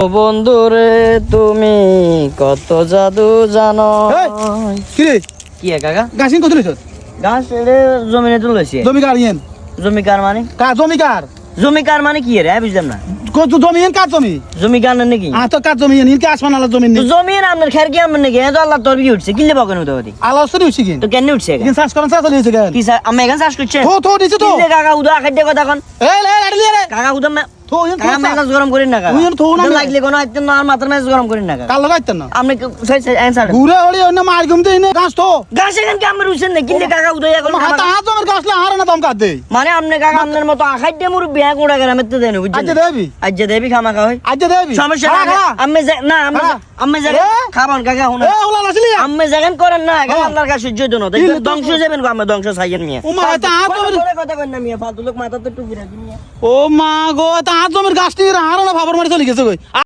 বন্ধুরে তুমি কত জাদু জানো। কি রে কি কাকা গাছিন কত লইছ গাছ এড়ে জমিনে তুলেছে। জমিকার ইয়েন জমিকার মানে জমিকার জমিকার মানে কি রে বুঝলাম না। কত জমি ইয়েন কার জমি জমিকার না নাকি তো কার জমি ইয়েন কি আসমান আলা জমি নেই জমিন আপনার খের কি আমার নাকি এত আল্লাহ তোর বিয়ে উঠছে কিনলে বকেন উদয় আলা সরি উঠছি কিন তো কেন উঠছে কিন চাষ করেন চাষ হইছে কেন কি আমি এখানে চাষ করছে তো দিছে তো কিনলে কাকা উদয় খাদ্য কথা কোন এই লে আড়লি রে কাকা উদয় তো ইয়েন কাকা মেজাজ গরম করেন না কাকা তুই তো না লাগলে কোনো আইতেন না আর মাথার মেজাজ গরম করেন না কাকা কাল লাগাইতেন না আপনি অ্যানসার ঘুরে হলি অন্য মার গুমতে ইনে গাছ তো গাছ এখান কি আমার উঠছেন না কিনলে কাকা উদয় এখন হাতা হাত জমির গাছ লা হারা না দম কাট দে মানে আপনি কাকা আপনার মতো আখাইতে মুর বিয়া কোড়া গ্রামে তো দেন বুঝছেন আজকে দেবি আজ দেবি খামা খাওয়াই আজকে দেবি সমস্যা না আমি না আমি জায়গা খাবান কাকা হুন এ ওলা নাসলি আমি জায়গা করেন না কাকা আল্লাহর কাছে সহ্য দনো ধ্বংস যাবেন আমি ধ্বংস চাইয়েন মিয়া ও মা তা হাত জমির কথা কই না মিয়া ফালতু লোক মাথা তো টুপি রাখি মিয়া ও মা গো তা হাত জমির গাছ নিয়ে হারা না ভাবর মারি চলে গেছে কই